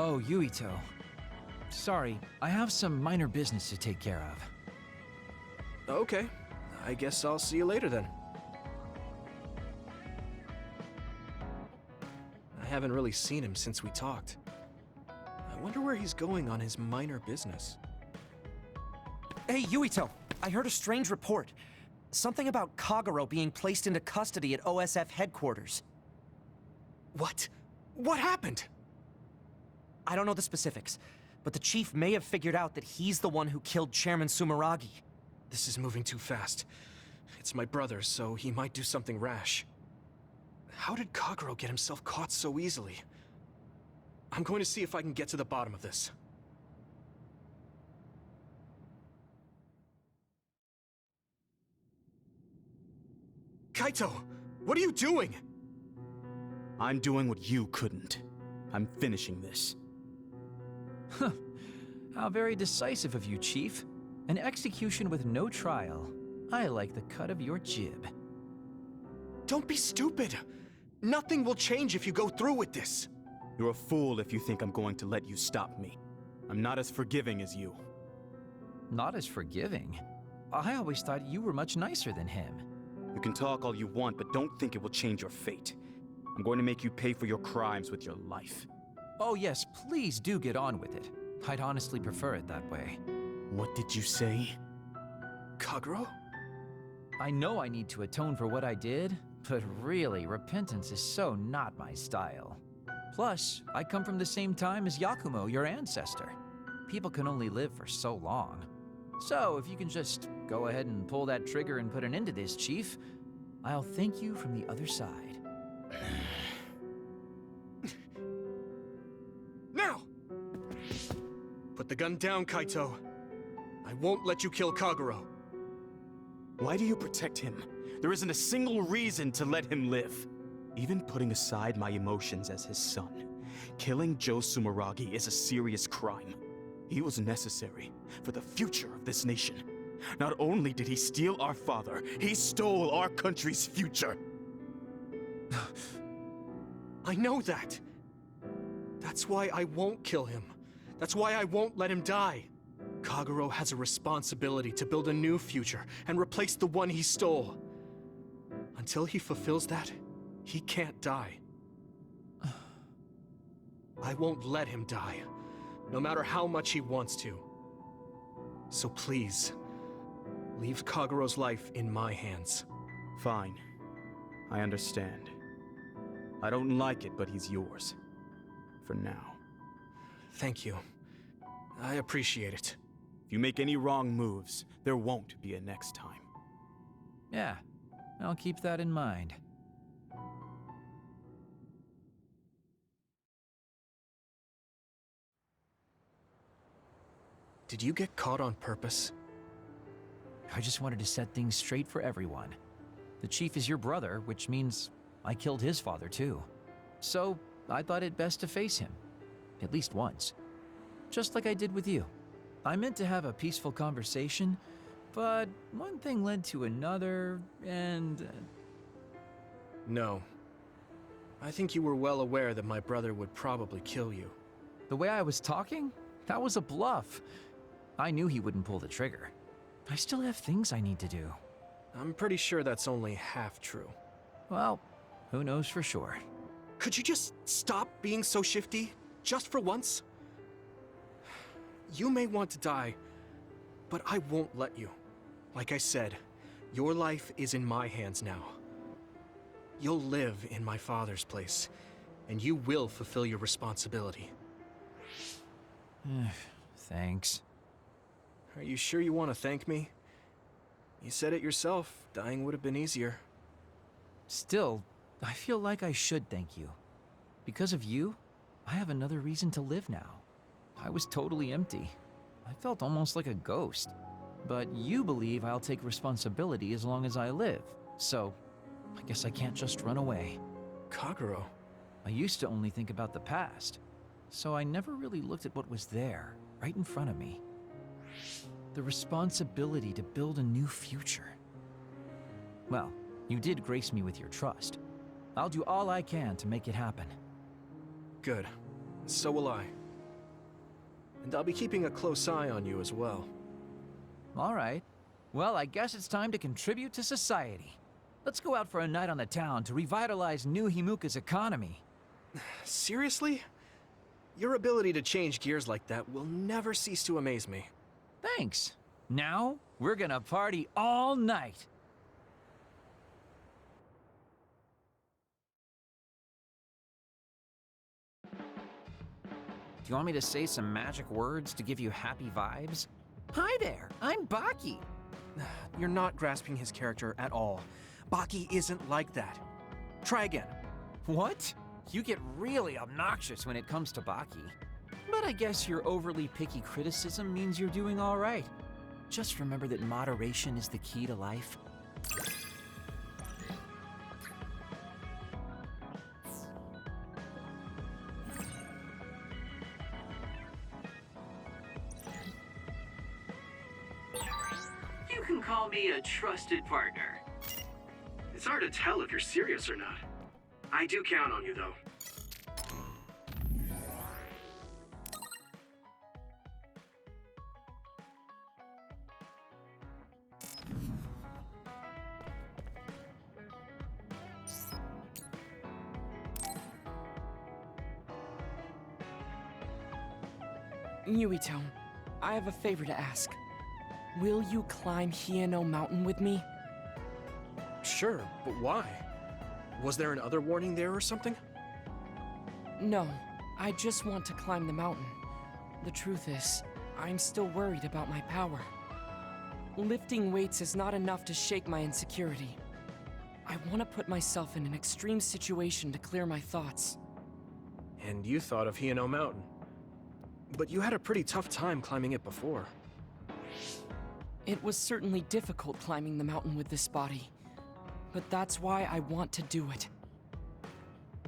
Oh, Yuito. Sorry, I have some minor business to take care of. Okay, I guess I'll see you later then. I haven't really seen him since we talked. I wonder where he's going on his minor business. Hey, Yuito! I heard a strange report. Something about Kagero being placed into custody at OSF headquarters. What? What happened? I don't know the specifics, but the chief may have figured out that he's the one who killed Chairman Sumeragi. This is moving too fast. It's my brother, so he might do something rash. How did Kagero get himself caught so easily? I'm going to see if I can get to the bottom of this. Kaito! What are you doing? I'm doing what you couldn't. I'm finishing this. Huh. How very decisive of you, Chief. An execution with no trial. I like the cut of your jib. Don't be stupid! Nothing will change if you go through with this! You're a fool if you think I'm going to let you stop me. I'm not as forgiving as you. Not as forgiving? I always thought you were much nicer than him. You can talk all you want, but don't think it will change your fate. I'm going to make you pay for your crimes with your life. Oh yes, please do get on with it. I'd honestly prefer it that way. What did you say? Kagero? I know I need to atone for what I did, but really, repentance is so not my style. Plus, I come from the same time as Yakumo, your ancestor. People can only live for so long. So, if you can just go ahead and pull that trigger and put an end to this, Chief, I'll thank you from the other side. Now! Put the gun down, Kaito. I won't let you kill Kagero. Why do you protect him? There isn't a single reason to let him live. Even putting aside my emotions as his son, killing Joe Sumeragi is a serious crime. He was necessary for the future of this nation. Not only did he steal our father, he stole our country's future. I know that. That's why I won't kill him. That's why I won't let him die. Kagero has a responsibility to build a new future and replace the one he stole. Until he fulfills that, he can't die. I won't let him die, no matter how much he wants to. So please, leave Kagero's life in my hands. Fine. I understand. I don't like it, but he's yours. For now. Thank you. I appreciate it. If you make any wrong moves, there won't be a next time. Yeah, I'll keep that in mind. Did you get caught on purpose? I just wanted to set things straight for everyone. The Chief is your brother, which means I killed his father too. So, I thought it best to face him. At least once. Just like I did with you. I meant to have a peaceful conversation, but one thing led to another, and... No. I think you were well aware that my brother would probably kill you. The way I was talking? That was a bluff. I knew he wouldn't pull the trigger. I still have things I need to do. I'm pretty sure that's only half true. Well, who knows for sure. Could you just stop being so shifty? Just for once? You may want to die, but I won't let you. Like I said, your life is in my hands now. You'll live in my father's place, and you will fulfill your responsibility. Thanks. Are you sure you want to thank me? You said it yourself, dying would have been easier. Still, I feel like I should thank you. Because of you, I have another reason to live now. I was totally empty. I felt almost like a ghost. But you believe I'll take responsibility as long as I live, so I guess I can't just run away. Kagero. I used to only think about the past, so I never really looked at what was there, right in front of me. The responsibility to build a new future. Well, you did grace me with your trust. I'll do all I can to make it happen. Good. So will I. And I'll be keeping a close eye on you as well. All right. Well, I guess it's time to contribute to society. Let's go out for a night on the town to revitalize New Himuka's economy. Seriously? Your ability to change gears like that will never cease to amaze me. Thanks. Now, we're gonna party all night. Do you want me to say some magic words to give you happy vibes? Hi there, I'm Baki. You're not grasping his character at all. Baki isn't like that. Try again. What? You get really obnoxious when it comes to Baki. But I guess your overly picky criticism means you're doing all right. Just remember that moderation is the key to life. You can call me a trusted partner. It's hard to tell if you're serious or not. I do count on you, though. Yuito, I have a favor to ask. Will you climb Hieno Mountain with me? Sure, but why? Was there another warning there or something? No, I just want to climb the mountain. The truth is, I'm still worried about my power. Lifting weights is not enough to shake my insecurity. I want to put myself in an extreme situation to clear my thoughts. And you thought of Hieno Mountain. But you had a pretty tough time climbing it before. It was certainly difficult climbing the mountain with this body. But that's why I want to do it.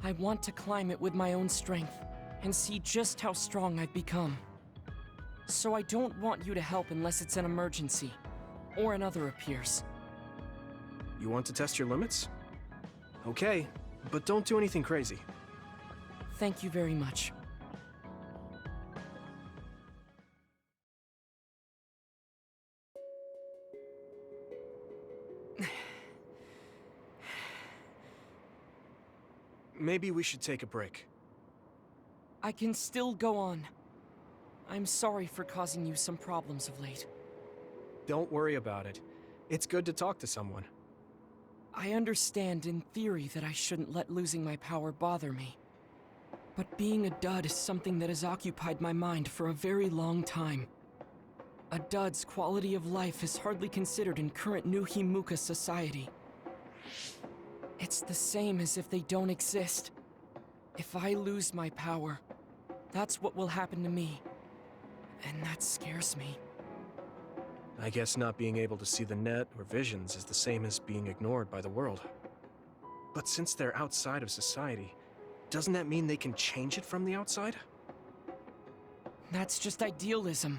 I want to climb it with my own strength, and see just how strong I've become. So I don't want you to help unless it's an emergency, or another appears. You want to test your limits? Okay, but don't do anything crazy. Thank you very much. Maybe we should take a break. I can still go on. I'm sorry for causing you some problems of late. Don't worry about it. It's good to talk to someone. I understand in theory that I shouldn't let losing my power bother me. But being a dud is something that has occupied my mind for a very long time. A dud's quality of life is hardly considered in current New Himuka society. It's the same as if they don't exist. If I lose my power, that's what will happen to me. And that scares me. I guess not being able to see the net or visions is the same as being ignored by the world. But since they're outside of society, doesn't that mean they can change it from the outside? That's just idealism.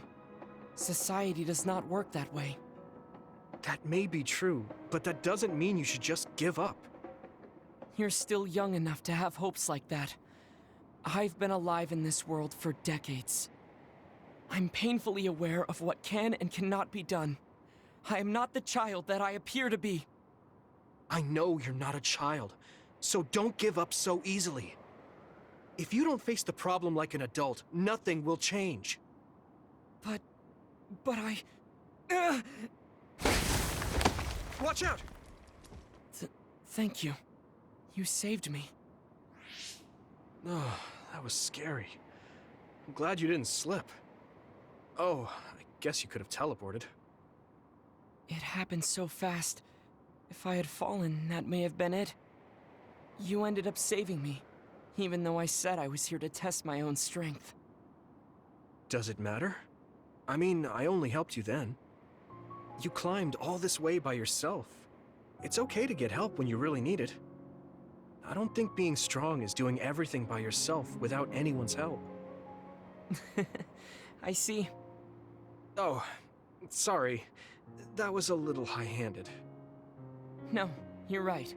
Society does not work that way. That may be true, but that doesn't mean you should just give up. You're still young enough to have hopes like that. I've been alive in this world for decades. I'm painfully aware of what can and cannot be done. I am not the child that I appear to be. I know you're not a child, so don't give up so easily. If you don't face the problem like an adult, nothing will change. But I... Watch out! Thank you. You saved me. Oh, that was scary. I'm glad you didn't slip. Oh, I guess you could have teleported. It happened so fast. If I had fallen, that may have been it. You ended up saving me, even though I said I was here to test my own strength. Does it matter? I mean, I only helped you then. You climbed all this way by yourself. It's okay to get help when you really need it. I don't think being strong is doing everything by yourself without anyone's help. I see. Oh, sorry. That was a little high-handed. No, you're right.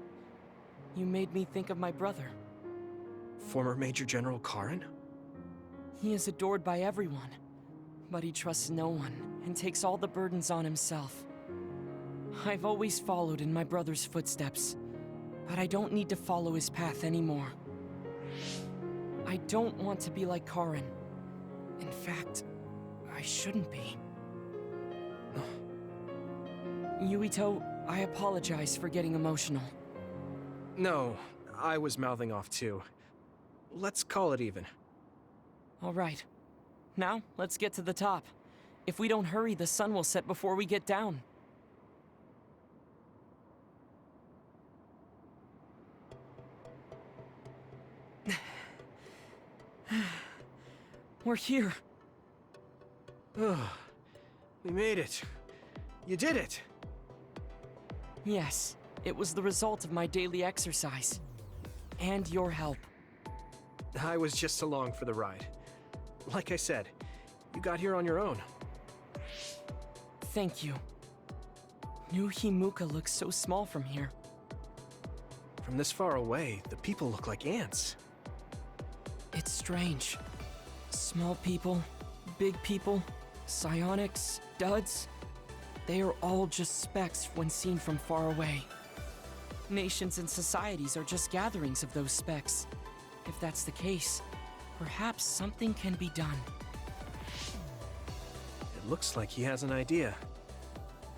You made me think of my brother. Former Major General Karin? He is adored by everyone, but he trusts no one and takes all the burdens on himself. I've always followed in my brother's footsteps, but I don't need to follow his path anymore. I don't want to be like Karin. In fact, I shouldn't be. Yuito, I apologize for getting emotional. No, I was mouthing off too. Let's call it even. All right. Now, let's get to the top. If we don't hurry, the sun will set before we get down. We're here. We made it. You did it. Yes, it was the result of my daily exercise. And your help. I was just along for the ride. Like I said, you got here on your own. Thank you. New Himuka looks so small from here. From this far away, the people look like ants. It's strange. Small people, big people, psionics, duds. They are all just specks when seen from far away. Nations and societies are just gatherings of those specks. If that's the case, perhaps something can be done. It looks like he has an idea.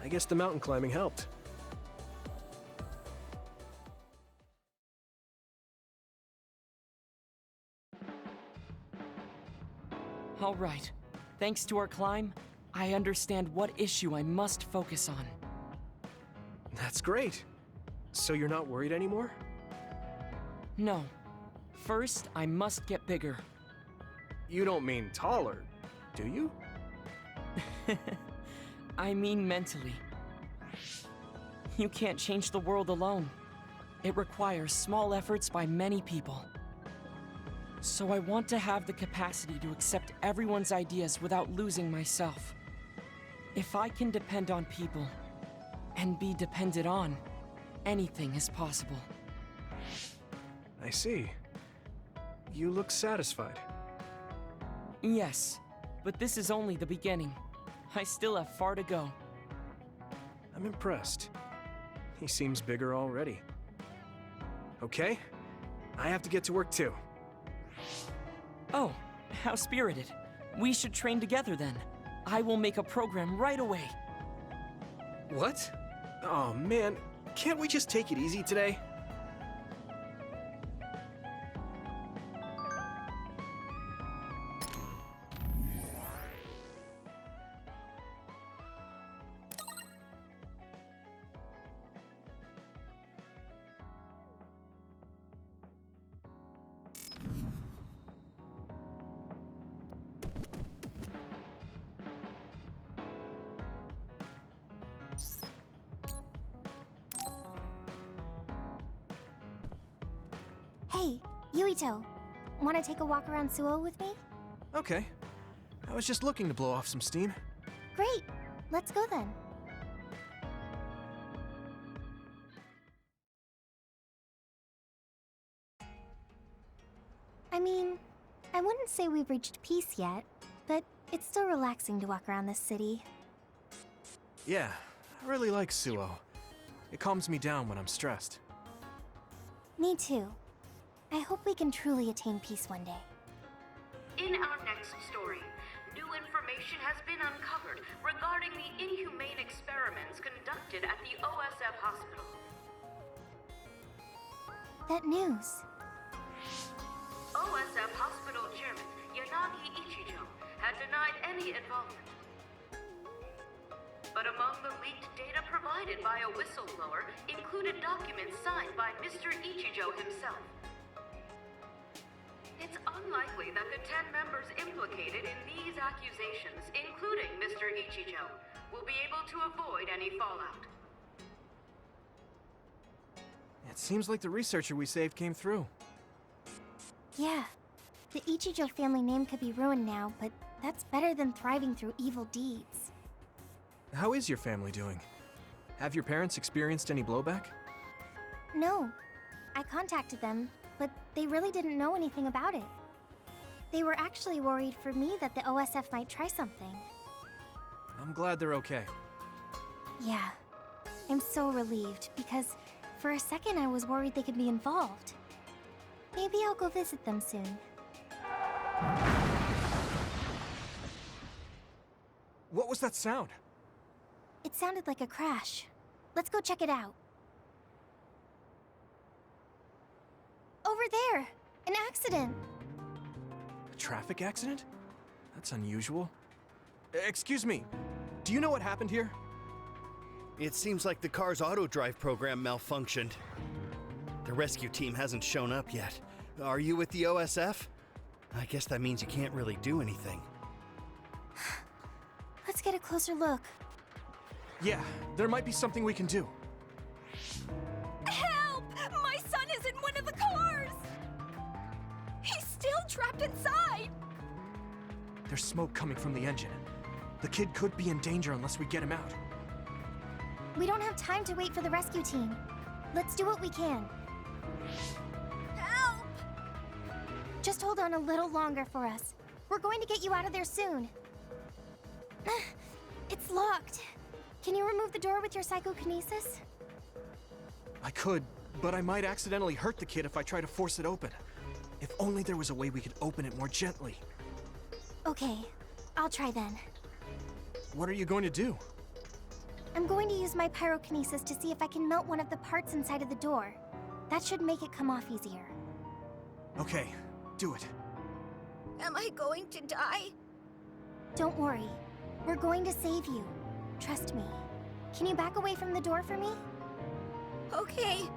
I guess the mountain climbing helped. All right. Thanks to our climb, I understand what issue I must focus on. That's great. So you're not worried anymore? No. First, I must get bigger. You don't mean taller, do you? I mean mentally. You can't change the world alone. It requires small efforts by many people. So I want to have the capacity to accept everyone's ideas without losing myself. If I can depend on people, and be depended on, anything is possible. I see. You look satisfied. Yes, but this is only the beginning. I still have far to go. I'm impressed. He seems bigger already. Okay, I have to get to work too. Oh, how spirited. We should train together then. I will make a program right away. What? Oh man, can't we just take it easy today? Hey, Yuito. Want to take a walk around Suo with me? Okay. I was just looking to blow off some steam. Great. Let's go then. I mean, I wouldn't say we've reached peace yet, but it's still relaxing to walk around this city. Yeah, I really like Suo. It calms me down when I'm stressed. Me too. I hope we can truly attain peace one day. In our next story, new information has been uncovered regarding the inhumane experiments conducted at the OSF hospital. That news. OSF hospital chairman Yanagi Ichijo had denied any involvement. But among the leaked data provided by a whistleblower included documents signed by Mr. Ichijo himself. It's unlikely that the 10 members implicated in these accusations, including Mr. Ichijo, will be able to avoid any fallout. It seems like the researcher we saved came through. Yeah. The Ichijo family name could be ruined now, but that's better than thriving through evil deeds. How is your family doing? Have your parents experienced any blowback? No. I contacted them, but they really didn't know anything about it. They were actually worried for me that the OSF might try something. I'm glad they're okay. Yeah. I'm so relieved, because for a second I was worried they could be involved. Maybe I'll go visit them soon. What was that sound? It sounded like a crash. Let's go check it out. Over there! An accident! A traffic accident? That's unusual. Excuse me, do you know what happened here? It seems like the car's auto-drive program malfunctioned. The rescue team hasn't shown up yet. Are you with the OSF? I guess that means you can't really do anything. Let's get a closer look. Yeah, there might be something we can do. Help! My son is in one of the cars! He's still trapped inside! There's smoke coming from the engine. The kid could be in danger unless we get him out. We don't have time to wait for the rescue team. Let's do what we can. Help! Just hold on a little longer for us. We're going to get you out of there soon. It's locked. Can you remove the door with your psychokinesis? I could, but I might accidentally hurt the kid if I try to force it open. If only there was a way we could open it more gently. Okay, I'll try then. What are you going to do? I'm going to use my pyrokinesis to see if I can melt one of the parts inside of the door. That should make it come off easier. Okay, do it. Am I going to die? Don't worry. We're going to save you. Trust me. Can you back away from the door for me? Okay.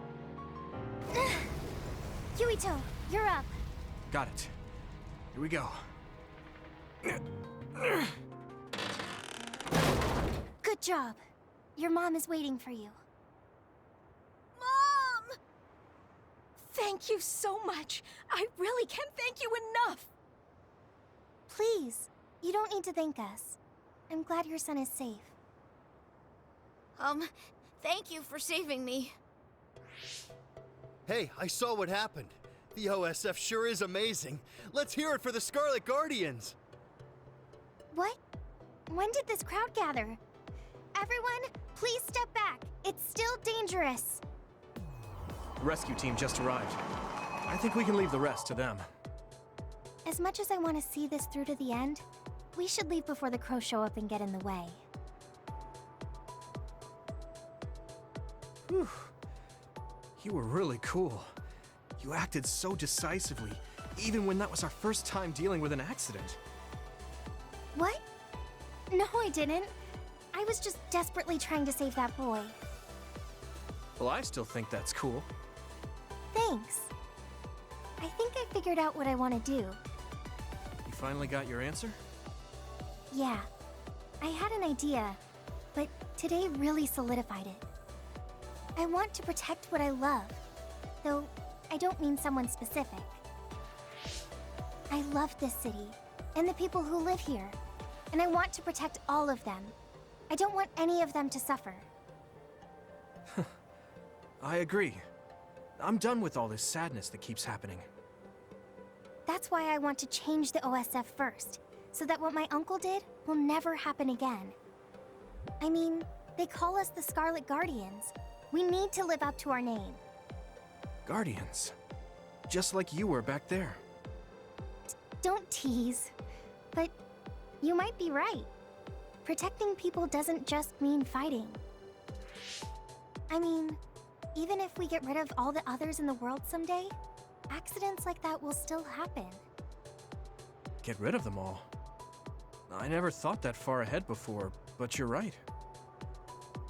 Yuito, you're up. Got it. Here we go. Good job. Your mom is waiting for you. Mom! Thank you so much. I really can't thank you enough. Please, you don't need to thank us. I'm glad your son is safe. Thank you for saving me. Hey, I saw what happened. The OSF sure is amazing. Let's hear it for the Scarlet Guardians. What? When did this crowd gather? Everyone, please step back. It's still dangerous. The rescue team just arrived. I think we can leave the rest to them. As much as I want to see this through to the end, we should leave before the crows show up and get in the way. Whew. You were really cool. You acted so decisively, even when that was our first time dealing with an accident. What? No, I didn't. I was just desperately trying to save that boy. Well, I still think that's cool. Thanks. I think I figured out what I want to do. You finally got your answer? Yeah. I had an idea, but today really solidified it. I want to protect what I love, though I don't mean someone specific. I love this city, and the people who live here, and I want to protect all of them. I don't want any of them to suffer. I agree. I'm done with all this sadness that keeps happening. That's why I want to change the OSF first, so that what my uncle did will never happen again. I mean, they call us the Scarlet Guardians. We need to live up to our name. Guardians. Just like you were back there. Don't tease. But you might be right. Protecting people doesn't just mean fighting. I mean, even if we get rid of all the others in the world someday, accidents like that will still happen. Get rid of them all. I never thought that far ahead before, but you're right.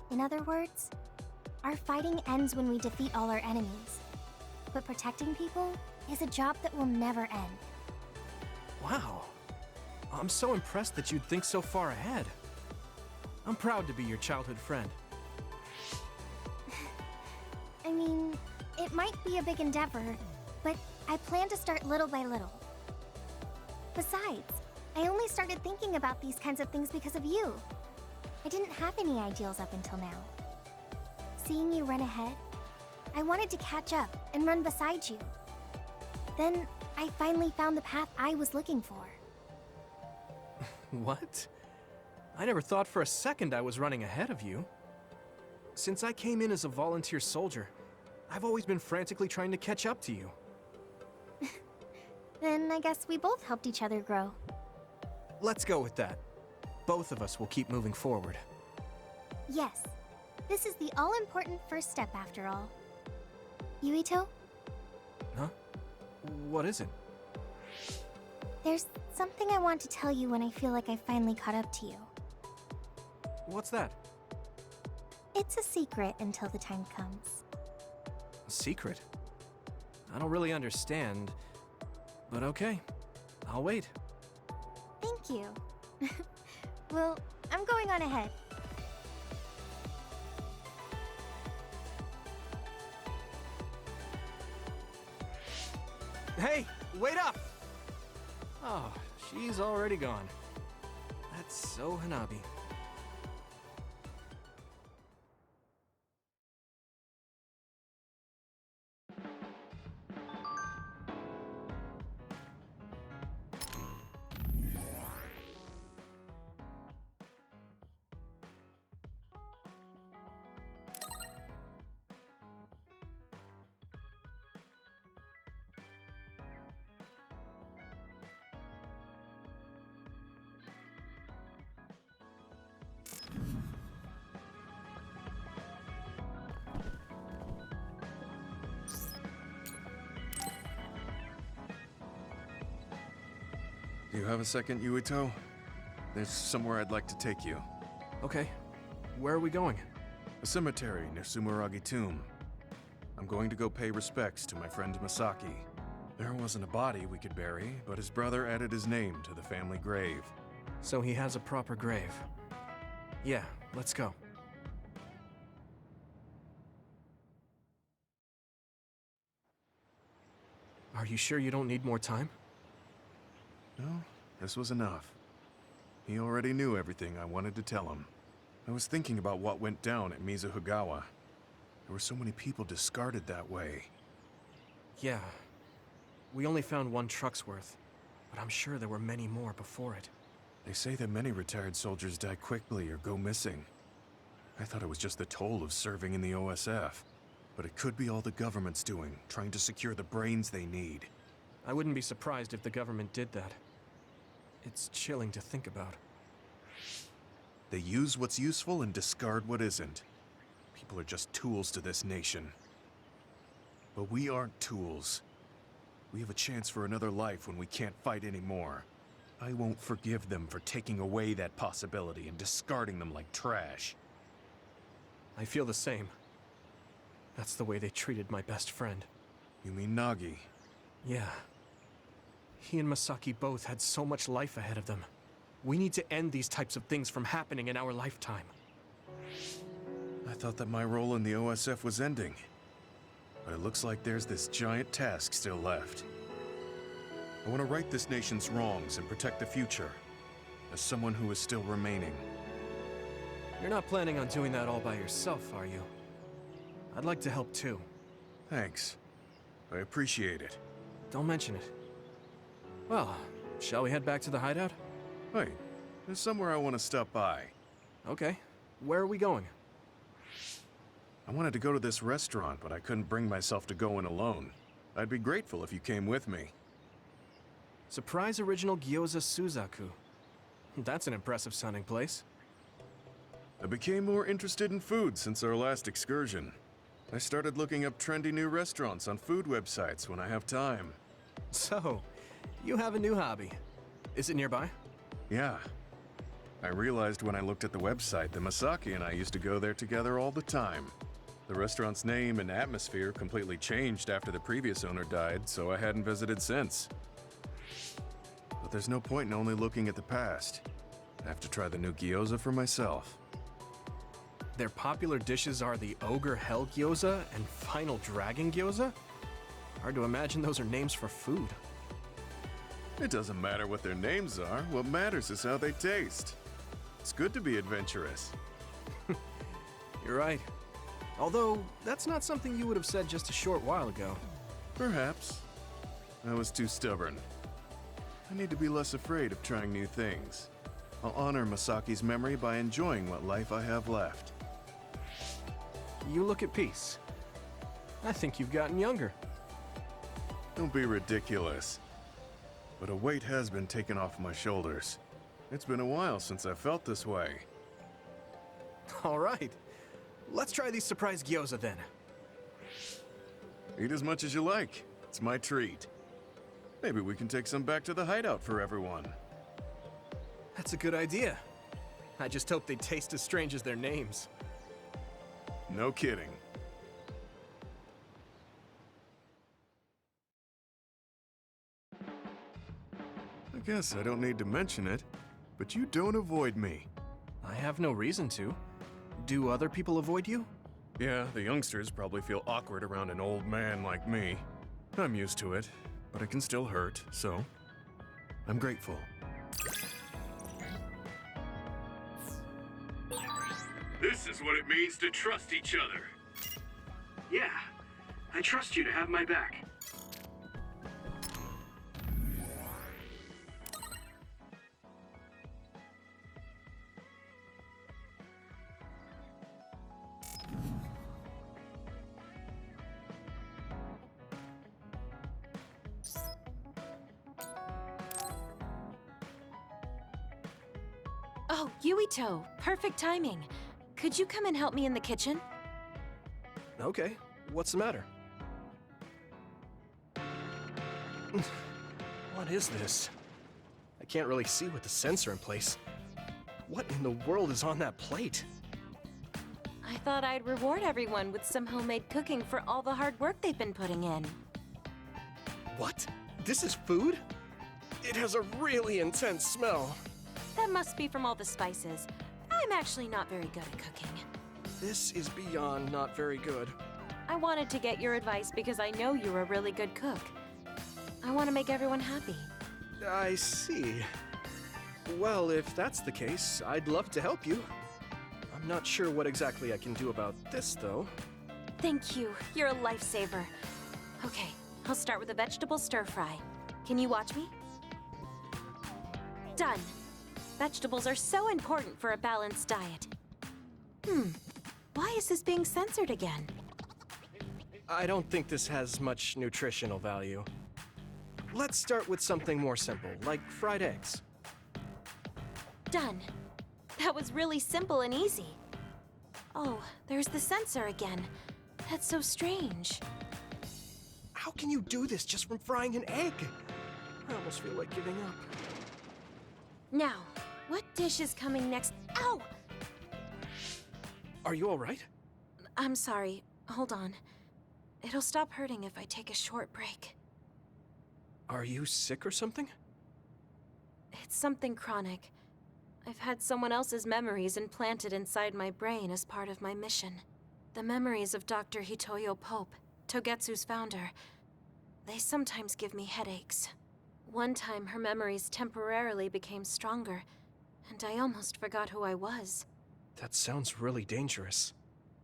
In other words, our fighting ends when we defeat all our enemies. But protecting people is a job that will never end. Wow. I'm so impressed that you'd think so far ahead. I'm proud to be your childhood friend. I mean, it might be a big endeavor, but I plan to start little by little. Besides, I only started thinking about these kinds of things because of you. I didn't have any ideals up until now. Seeing you run ahead, I wanted to catch up and run beside you. Then I finally found the path I was looking for. What? I never thought for a second I was running ahead of you. Since I came in as a volunteer soldier, I've always been frantically trying to catch up to you. Then I guess we both helped each other grow. Let's go with that. Both of us will keep moving forward. Yes. This is the all-important first step after all. Yuito, Huh? What is it? there's something I want to tell you when I feel like I finally caught up to you. What's that? It's a secret until the time comes. Secret? I don't really understand, but okay. I'll wait. Thank you. Well, I'm going on ahead. Hey, wait up! Oh, she's already gone. That's so Hanabi. Do you have a second, Yuito? There's somewhere I'd like to take you. Okay, where are we going? A cemetery near Sumeragi Tomb. I'm going to go pay respects to my friend Masaki. There wasn't a body we could bury, but his brother added his name to the family grave. So he has a proper grave. Yeah, let's go. Are you sure you don't need more time? No, this was enough. He already knew everything I wanted to tell him. I was thinking about what went down at Mizuhigawa. There were so many people discarded that way. Yeah. We only found one truck's worth, but I'm sure there were many more before it. They say that many retired soldiers die quickly or go missing. I thought it was just the toll of serving in the OSF. But it could be all the government's doing, trying to secure the brains they need. I wouldn't be surprised if the government did that. It's chilling to think about. They use what's useful and discard what isn't. People are just tools to this nation. But we aren't tools. We have a chance for another life when we can't fight anymore. I won't forgive them for taking away that possibility and discarding them like trash. I feel the same. That's the way they treated my best friend. You mean Nagi? Yeah. He and Masaki both had so much life ahead of them. We need to end these types of things from happening in our lifetime. I thought that my role in the OSF was ending. But it looks like there's this giant task still left. I want to right this nation's wrongs and protect the future, as someone who is still remaining. You're not planning on doing that all by yourself, are you? I'd like to help too. Thanks. I appreciate it. Don't mention it. Well, shall we head back to the hideout? Wait, there's somewhere I want to stop by. Okay. Where are we going? I wanted to go to this restaurant, but I couldn't bring myself to go in alone. I'd be grateful if you came with me. Surprise Original Gyoza Suzaku. That's an impressive sounding place. I became more interested in food since our last excursion. I started looking up trendy new restaurants on food websites when I have time. So, you have a new hobby. Is it nearby? Yeah. I realized when I looked at the website that Masaki and I used to go there together all the time. The restaurant's name and atmosphere completely changed after the previous owner died, so I hadn't visited since. But there's no point in only looking at the past. I have to try the new gyoza for myself. Their popular dishes are the Ogre Hell Gyoza and Final Dragon Gyoza? Hard to imagine those are names for food. It doesn't matter what their names are. What matters is how they taste. It's good to be adventurous. You're right. Although, that's not something you would have said just a short while ago. Perhaps. I was too stubborn. I need to be less afraid of trying new things. I'll honor Masaki's memory by enjoying what life I have left. You look at peace. I think you've gotten younger. Don't be ridiculous. But a weight has been taken off my shoulders. It's been a while since I felt this way. All right. Let's try these surprise gyoza then. Eat as much as you like. It's my treat. Maybe we can take some back to the hideout for everyone. That's a good idea. I just hope they taste as strange as their names. No kidding. I guess I don't need to mention it, but you don't avoid me. I have no reason to. Do other people avoid you? Yeah, the youngsters probably feel awkward around an old man like me. I'm used to it, but it can still hurt, so I'm grateful. This is what it means to trust each other. Yeah, I trust you to have my back. Oh, Yuito, perfect timing. Could you come and help me in the kitchen? Okay, what's the matter? What is this? I can't really see with the sensor in place. What in the world is on that plate? I thought I'd reward everyone with some homemade cooking for all the hard work they've been putting in. What? This is food? It has a really intense smell. That must be from all the spices. I'm actually not very good at cooking. This is beyond not very good. I wanted to get your advice because I know you're a really good cook. I want to make everyone happy. I see. Well, if that's the case, I'd love to help you. I'm not sure what exactly I can do about this, though. Thank you. You're a lifesaver. Okay, I'll start with a vegetable stir-fry. Can you watch me? Done. Vegetables are so important for a balanced diet. Why is this being censored again? I don't think this has much nutritional value. Let's start with something more simple, like fried eggs. Done. That was really simple and easy. Oh, there's the censor again. That's so strange. How can you do this just from frying an egg? I almost feel like giving up. Now, what dish is coming next? Ow! Are you all right? I'm sorry. Hold on. It'll stop hurting if I take a short break. Are you sick or something? It's something chronic. I've had someone else's memories implanted inside my brain as part of my mission. The memories of Dr. Hitoyo Pope, Togetsu's founder. They sometimes give me headaches. One time, her memories temporarily became stronger, and I almost forgot who I was. That sounds really dangerous.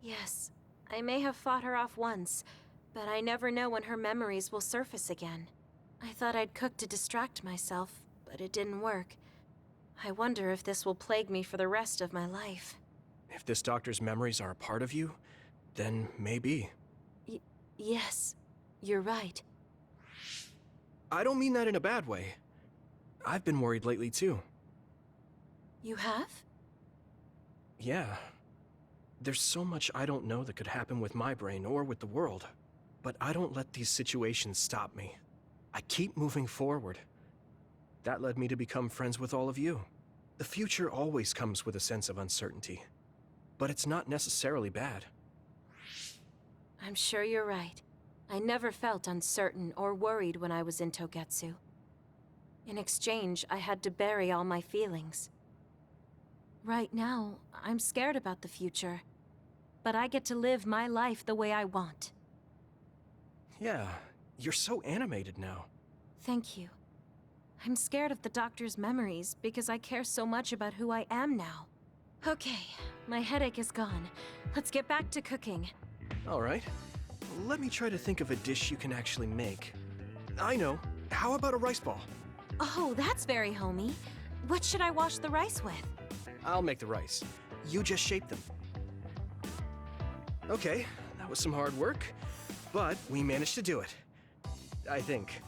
Yes, I may have fought her off once, but I never know when her memories will surface again. I thought I'd cook to distract myself, but it didn't work. I wonder if this will plague me for the rest of my life. If this doctor's memories are a part of you, then maybe. Yes, you're right. I don't mean that in a bad way. I've been worried lately too. You have? Yeah. There's so much I don't know that could happen with my brain or with the world. But I don't let these situations stop me. I keep moving forward. That led me to become friends with all of you. The future always comes with a sense of uncertainty. But it's not necessarily bad. I'm sure you're right. I never felt uncertain or worried when I was in Togetsu. In exchange, I had to bury all my feelings. Right now, I'm scared about the future. But I get to live my life the way I want. Yeah, you're so animated now. Thank you. I'm scared of the doctor's memories because I care so much about who I am now. Okay, my headache is gone. Let's get back to cooking. All right. Let me try to think of a dish you can actually make. I know. How about a rice ball? Oh, that's very homey. What should I wash the rice with? I'll make the rice. You just shape them. Okay, that was some hard work, but we managed to do it. I think.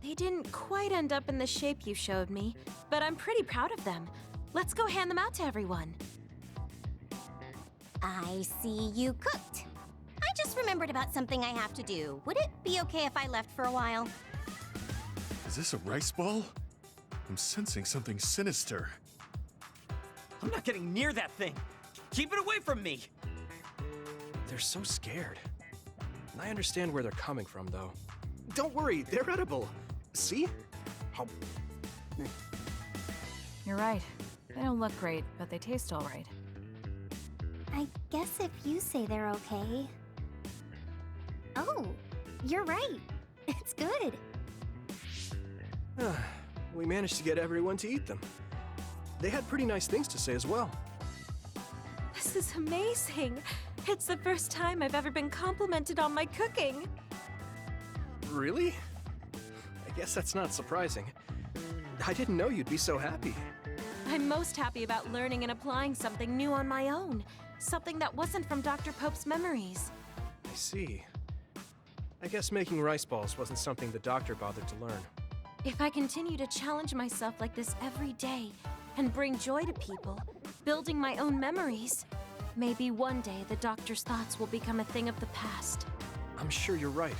They didn't quite end up in the shape you showed me, but I'm pretty proud of them. Let's go hand them out to everyone. I see you cooked. I just remembered about something I have to do. Would it be okay if I left for a while? Is this a rice ball? I'm sensing something sinister. I'm not getting near that thing. Keep it away from me. They're so scared. I understand where they're coming from, though. Don't worry, they're edible. See? How... You're right. They don't look great, but they taste all right. I guess if you say they're okay. Oh, you're right. It's good. We managed to get everyone to eat them. They had pretty nice things to say as well. This is amazing. It's the first time I've ever been complimented on my cooking. Really? I guess that's not surprising. I didn't know you'd be so happy. I'm most happy about learning and applying something new on my own. Something that wasn't from Dr. Pope's memories. I see. I guess making rice balls wasn't something the doctor bothered to learn. If I continue to challenge myself like this every day and bring joy to people, building my own memories, maybe one day the doctor's thoughts will become a thing of the past. I'm sure you're right.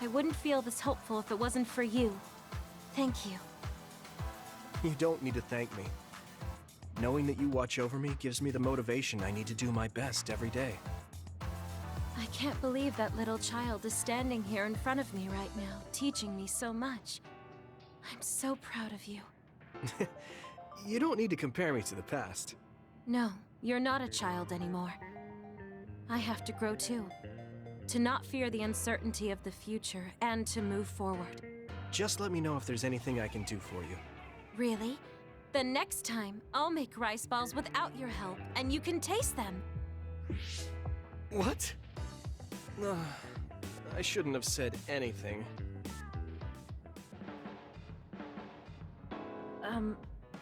I wouldn't feel this hopeful if it wasn't for you. Thank you. You don't need to thank me. Knowing that you watch over me gives me the motivation I need to do my best every day. I can't believe that little child is standing here in front of me right now, teaching me so much. I'm so proud of you. You don't need to compare me to the past. No, you're not a child anymore. I have to grow too. To not fear the uncertainty of the future and to move forward. Just let me know if there's anything I can do for you. Really? Then next time, I'll make rice balls without your help, and you can taste them. What? I shouldn't have said anything.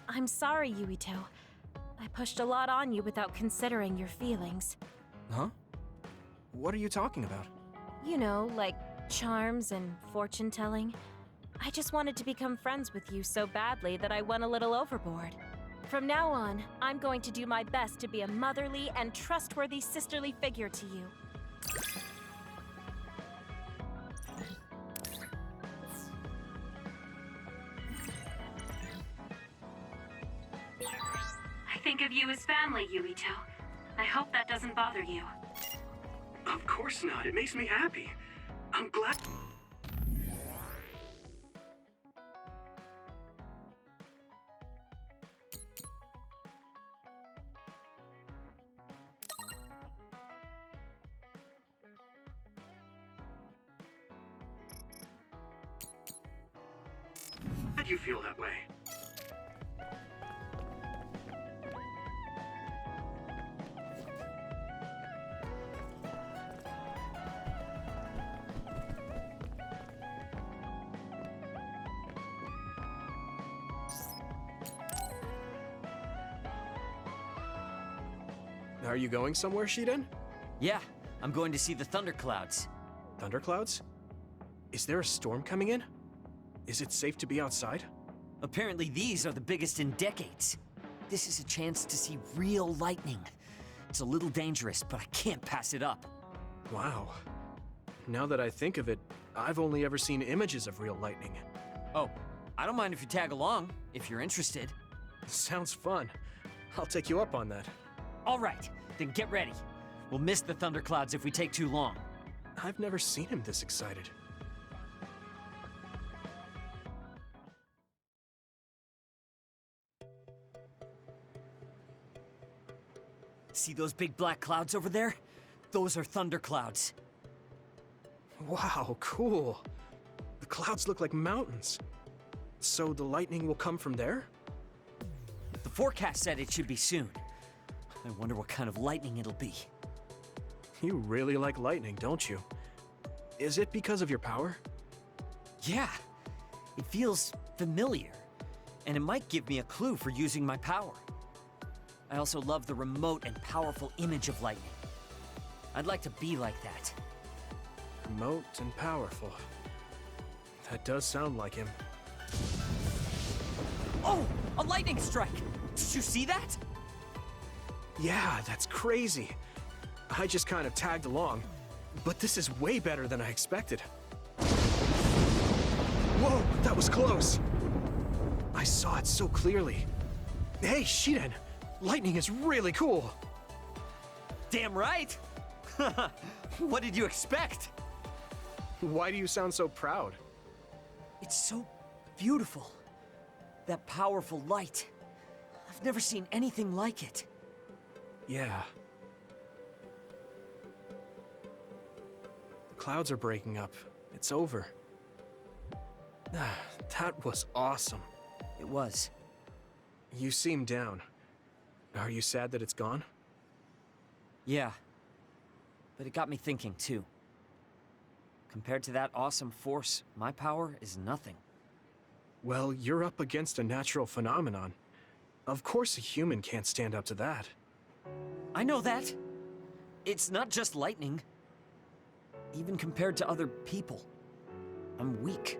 I'm sorry, Yuito. I pushed a lot on you without considering your feelings. Huh? What are you talking about? You know, like charms and fortune-telling. I just wanted to become friends with you so badly that I went a little overboard. From now on, I'm going to do my best to be a motherly and trustworthy sisterly figure to you. I think of you as family, Yuito. I hope that doesn't bother you. Of course not. It makes me happy. I'm glad. How do you feel that way? Are you going somewhere, Shiden? Yeah, I'm going to see the thunderclouds. Thunderclouds? Is there a storm coming in? Is it safe to be outside? Apparently these are the biggest in decades. This is a chance to see real lightning. It's a little dangerous, but I can't pass it up. Wow. Now that I think of it, I've only ever seen images of real lightning. Oh, I don't mind if you tag along, if you're interested. Sounds fun. I'll take you up on that. All right, then get ready. We'll miss the thunderclouds if we take too long. I've never seen him this excited. See those big black clouds over there? Those are thunderclouds. Wow, cool. The clouds look like mountains. So the lightning will come from there? The forecast said it should be soon. I wonder what kind of lightning it'll be. You really like lightning, don't you? Is it because of your power? Yeah, it feels familiar, and it might give me a clue for using my power. I also love the remote and powerful image of lightning. I'd like to be like that. Remote and powerful. That does sound like him. Oh, a lightning strike! Did you see that? Yeah, that's crazy. I just kind of tagged along, but this is way better than I expected. Whoa, that was close. I saw it so clearly. Hey, Shiden, lightning is really cool. Damn right! What did you expect? Why do you sound so proud? It's so beautiful. That powerful light. I've never seen anything like it. Yeah. The clouds are breaking up. It's over. That was awesome. It was. You seem down. Are you sad that it's gone? Yeah. But it got me thinking, too. Compared to that awesome force, my power is nothing. Well, you're up against a natural phenomenon. Of course a human can't stand up to that. I know that. It's not just lightning. Even compared to other people, I'm weak.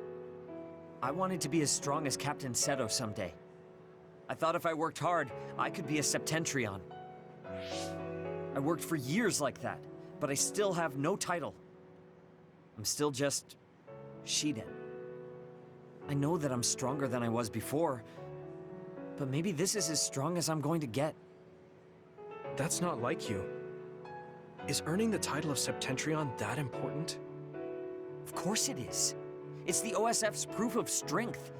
I wanted to be as strong as Captain Seto someday. I thought if I worked hard, I could be a Septentrion. I worked for years like that, but I still have no title. I'm still just Shiden. I know that I'm stronger than I was before, but maybe this is as strong as I'm going to get. That's not like you. Is earning the title of Septentrion that important? Of course it is. It's the OSF's proof of strength.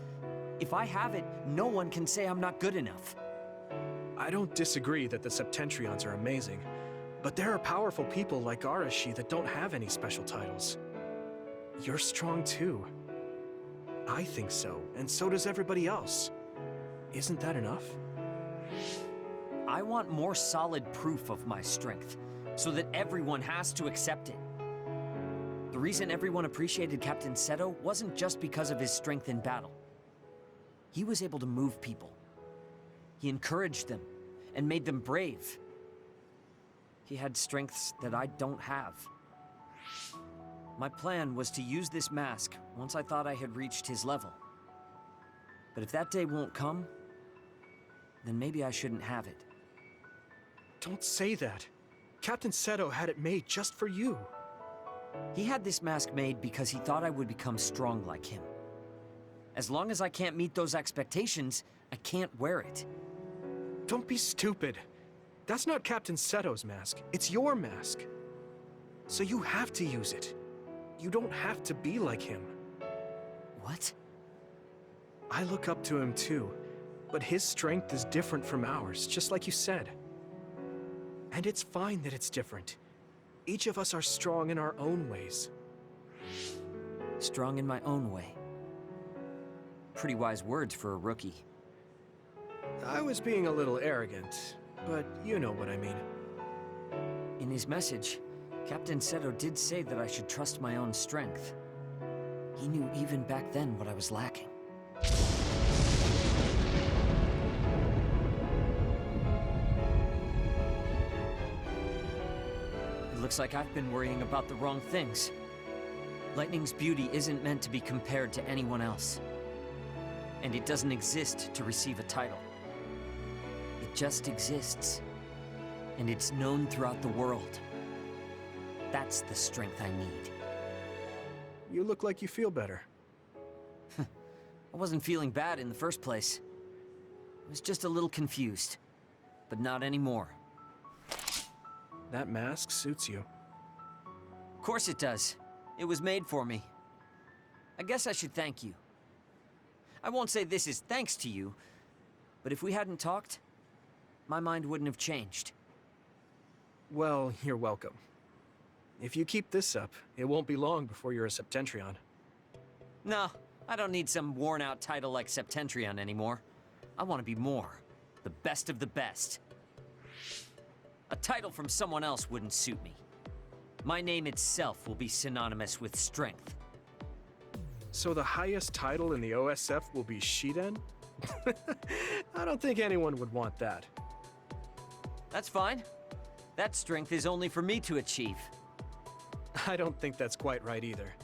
If I have it, no one can say I'm not good enough. I don't disagree that the Septentrions are amazing, but there are powerful people like Arashi that don't have any special titles. You're strong too. I think so, and so does everybody else. Isn't that enough? I want more solid proof of my strength, so that everyone has to accept it. The reason everyone appreciated Captain Seto wasn't just because of his strength in battle. He was able to move people. He encouraged them, and made them brave. He had strengths that I don't have. My plan was to use this mask once I thought I had reached his level. But if that day won't come, then maybe I shouldn't have it. Don't say that. Captain Seto had it made just for you. He had this mask made because he thought I would become strong like him. As long as I can't meet those expectations, I can't wear it. Don't be stupid. That's not Captain Seto's mask. It's your mask. So you have to use it. You don't have to be like him. What? I look up to him too, but his strength is different from ours, just like you said. And it's fine that it's different. Each of us are strong in our own ways. Strong in my own way. Pretty wise words for a rookie. I was being a little arrogant, but you know what I mean. In his message, Captain Seto did say that I should trust my own strength. He knew even back then what I was lacking. It looks like I've been worrying about the wrong things. Lightning's beauty isn't meant to be compared to anyone else. And it doesn't exist to receive a title. It just exists. And it's known throughout the world. That's the strength I need. You look like you feel better. I wasn't feeling bad in the first place. I was just a little confused. But not anymore. That mask suits you. Of course it does. It was made for me. I guess I should thank you. I won't say this is thanks to you, but if we hadn't talked, my mind wouldn't have changed. Well, you're welcome. If you keep this up, it won't be long before you're a Septentrion. No, I don't need some worn-out title like Septentrion anymore. I want to be more. The best of the best. A title from someone else wouldn't suit me. My name itself will be synonymous with strength. So the highest title in the OSF will be Shiden? I don't think anyone would want that. That's fine. That strength is only for me to achieve. I don't think that's quite right either,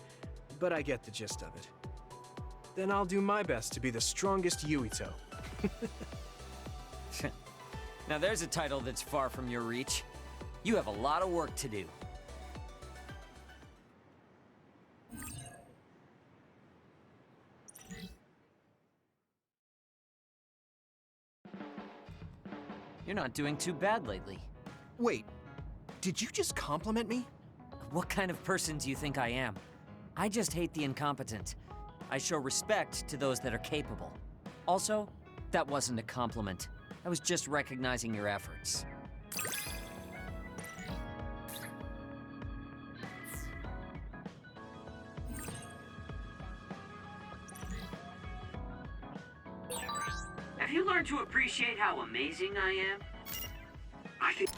but I get the gist of it. Then I'll do my best to be the strongest Yuito. Now there's a title that's far from your reach. You have a lot of work to do. You're not doing too bad lately. Wait, did you just compliment me? What kind of person do you think I am? I just hate the incompetent. I show respect to those that are capable. Also, that wasn't a compliment. I was just recognizing your efforts. Have you learned to appreciate how amazing I am? I think...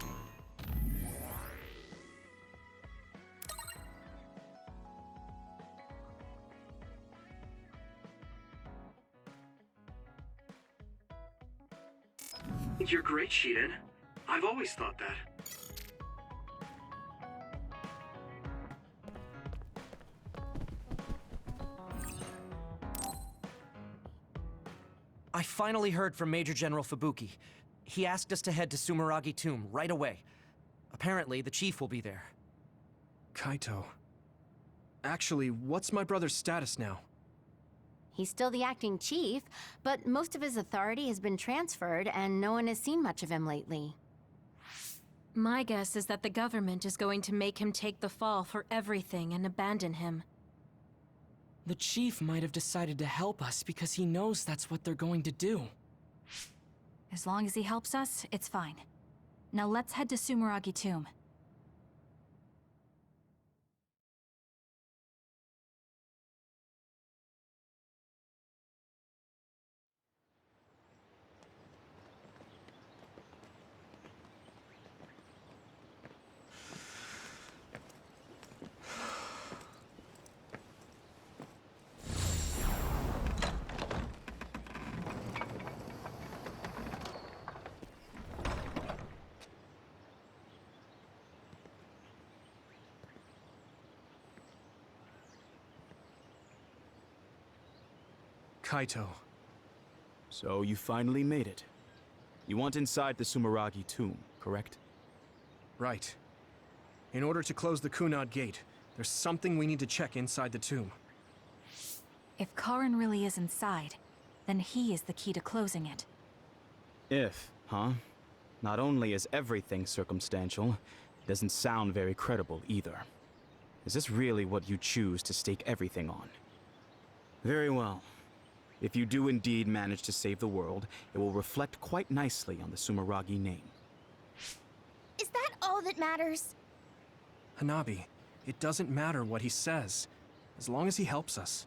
You're great, Shiden. I've always thought that. I finally heard from Major General Fubuki. He asked us to head to Sumeragi Tomb right away. Apparently, the chief will be there. Kaito. Actually, what's my brother's status now? He's still the acting chief, but most of his authority has been transferred and no one has seen much of him lately. My guess is that the government is going to make him take the fall for everything and abandon him. The chief might have decided to help us because he knows that's what they're going to do. As long as he helps us, it's fine. Now let's head to Sumeragi Tomb. Kaito. So you finally made it. You want inside the Sumeragi tomb, correct? Right. In order to close the Kunad Gate, there's something we need to check inside the tomb. If Karin really is inside, then he is the key to closing it. If, huh? Not only is everything circumstantial, it doesn't sound very credible either. Is this really what you choose to stake everything on? Very well. If you do indeed manage to save the world, it will reflect quite nicely on the Sumeragi name. Is that all that matters? Hanabi, it doesn't matter what he says, as long as he helps us.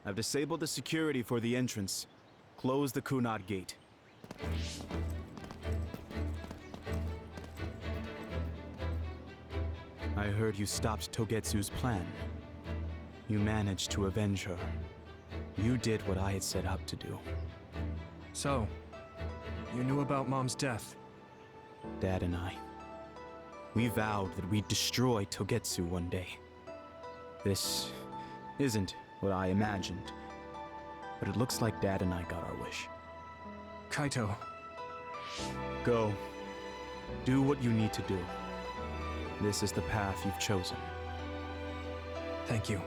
I've disabled the security for the entrance. Close the Kunad Gate. I heard you stopped Togetsu's plan. You managed to avenge her. You did what I had set out to do. So, you knew about Mom's death? Dad and I. We vowed that we'd destroy Togetsu one day. This isn't what I imagined, but it looks like Dad and I got our wish. Kaito. Go. Do what you need to do. This is the path you've chosen. Thank you.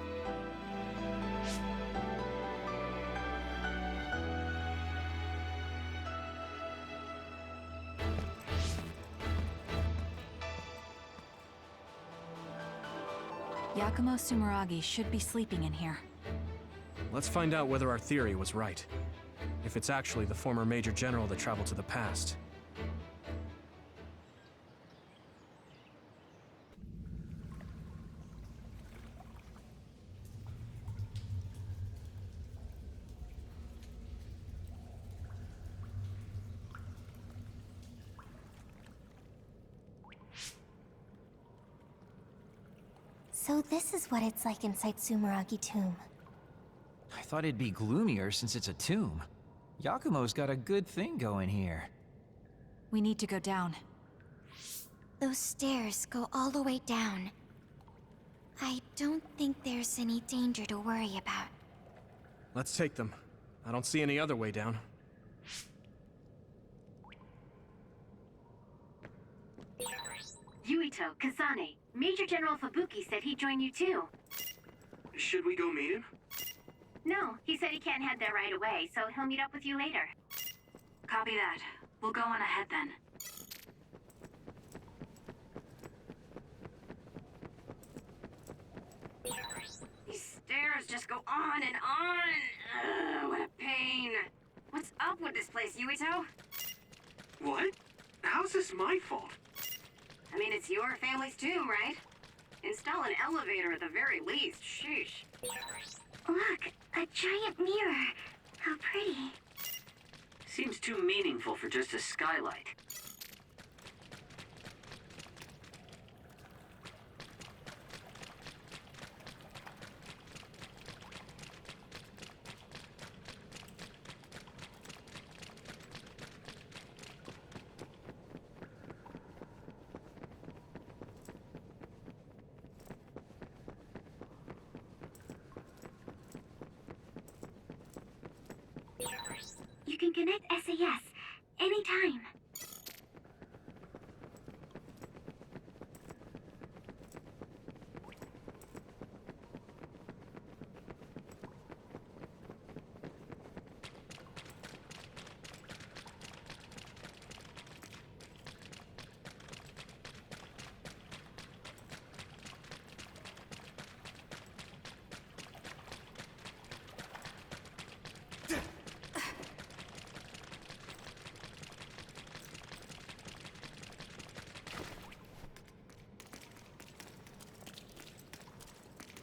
Yakumo Sumeragi should be sleeping in here. Let's find out whether our theory was right. If it's actually the former Major General that traveled to the past. So this is what it's like inside Sumeragi Tomb. I thought it'd be gloomier since it's a tomb. Yakumo's got a good thing going here. We need to go down. Those stairs go all the way down. I don't think there's any danger to worry about. Let's take them. I don't see any other way down. Yuito, Kazane, Major General Fubuki said he'd join you too. Should we go meet him? No, he said he can't head there right away, so he'll meet up with you later. Copy that. We'll go on ahead then. These stairs just go on and on. Ugh, what a pain. What's up with this place, Yuito? What? How's this my fault? I mean, it's your family's tomb, right? Install an elevator at the very least. Sheesh. Look, a giant mirror. How pretty. Seems too meaningful for just a skylight. You can connect SAS anytime.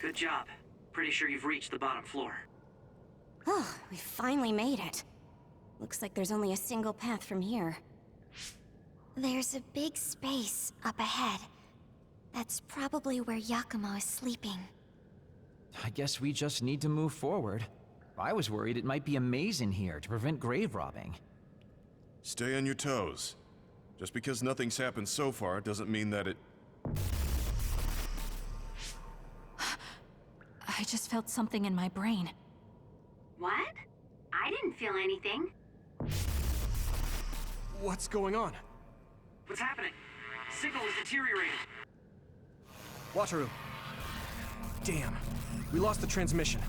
Good job. Pretty sure you've reached the bottom floor. Oh, we finally made it. Looks like there's only a single path from here. There's a big space up ahead. That's probably where Yakumo is sleeping. I guess we just need to move forward. I was worried it might be a maze in here to prevent grave robbing. Stay on your toes. Just because nothing's happened so far doesn't mean that it... I just felt something in my brain. What? I didn't feel anything. What's going on? What's happening? Signal is deteriorating. Wataru. Damn. We lost the transmission.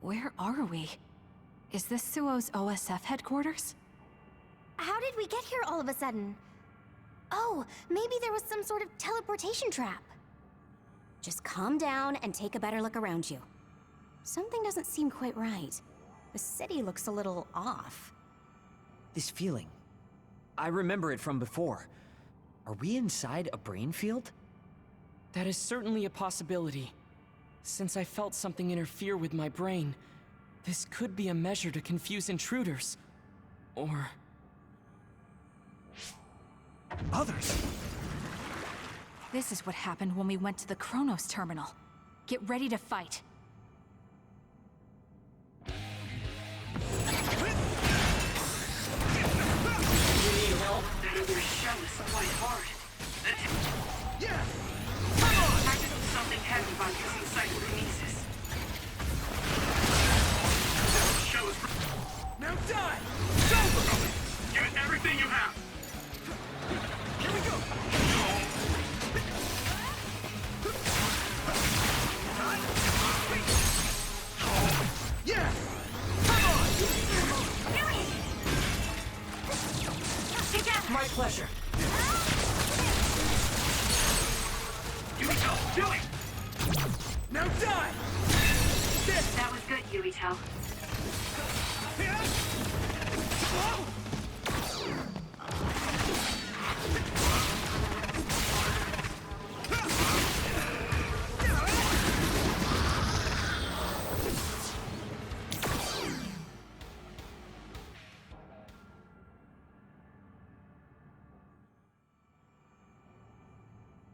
Where are we? Is this Suo's OSF headquarters? How did we get here all of a sudden? Oh, maybe there was some sort of teleportation trap. Just calm down and take a better look around you. Something doesn't seem quite right. The city looks a little off. This feeling. I remember it from before. Are we inside a brain field? That is certainly a possibility. Since I felt something interfere with my brain, this could be a measure to confuse intruders. Or... others! This is what happened when we went to the Kronos terminal. Get ready to fight. You need help? Your shell is quite hard. Yeah! Come on! I did something heavy by using psychokinesis. Shell is... Now die! Go! Give it everything you have! Here we go! Yeah! Come on! Together! My pleasure. Yuito, do it! Now die! That was good, Yuito.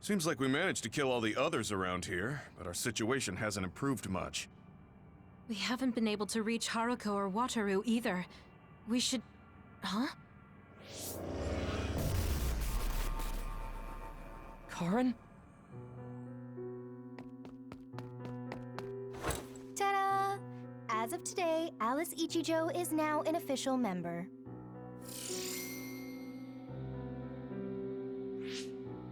Seems like we managed to kill all the others around here, but our situation hasn't improved much. We haven't been able to reach Haruko or Wataru either. We should... Huh? Karin? Ta-da! As of today, Alice Ichijo is now an official member.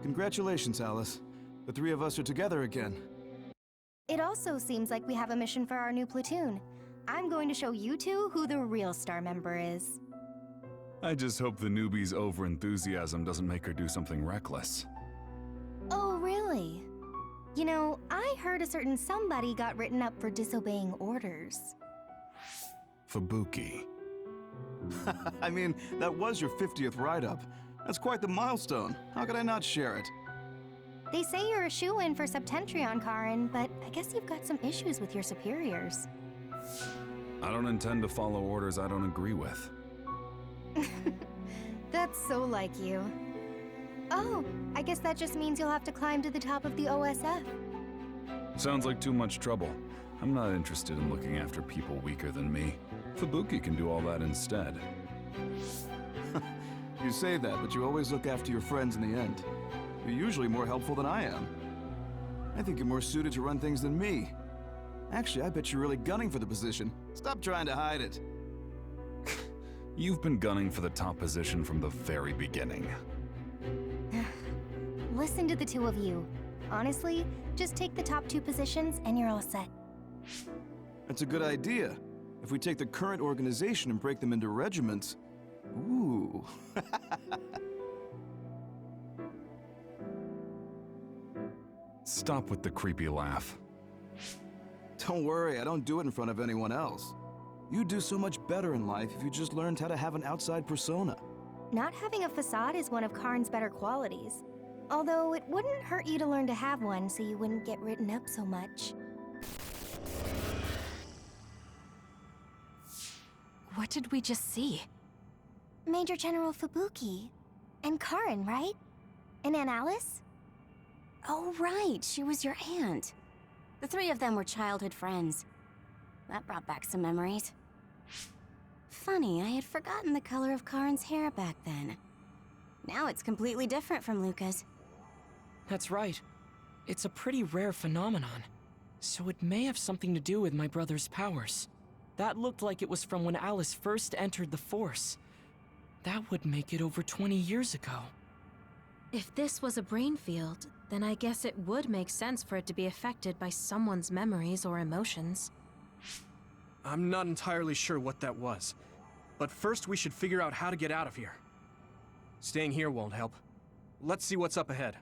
Congratulations, Alice. The three of us are together again. It also seems like we have a mission for our new platoon. I'm going to show you two who the real star member is. I just hope the newbie's overenthusiasm doesn't make her do something reckless. Oh, really? You know, I heard a certain somebody got written up for disobeying orders. Fubuki. I mean, that was your 50th write-up. That's quite the milestone. How could I not share it? They say you're a shoo-in for Septentrion, Karin, but I guess you've got some issues with your superiors. I don't intend to follow orders I don't agree with. That's so like you. Oh, I guess that just means you'll have to climb to the top of the OSF. Sounds like too much trouble. I'm not interested in looking after people weaker than me. Fubuki can do all that instead. You say that, but you always look after your friends in the end. You're usually more helpful than I am. I think you're more suited to run things than me. Actually, I bet you're really gunning for the position. Stop trying to hide it. You've been gunning for the top position from the very beginning. Listen to the two of you. Honestly, just take the top 2 positions and you're all set. That's a good idea. If we take the current organization and break them into regiments... Ooh. Stop with the creepy laugh. Don't worry, I don't do it in front of anyone else. You'd do so much better in life if you just learned how to have an outside persona. Not having a facade is one of Karin's better qualities. Although it wouldn't hurt you to learn to have one so you wouldn't get written up so much. What did we just see? Major General Fubuki. And Karin, right? And Aunt Alice? Oh, right. She was your aunt. The three of them were childhood friends. That brought back some memories. Funny, I had forgotten the color of Karin's hair back then. Now it's completely different from Luca's. That's right. It's a pretty rare phenomenon. So it may have something to do with my brother's powers. That looked like it was from when Alice first entered the Force. That would make it over 20 years ago. If this was a brain field, then I guess it would make sense for it to be affected by someone's memories or emotions. I'm not entirely sure what that was. But first we should figure out how to get out of here. Staying here won't help. Let's see what's up ahead.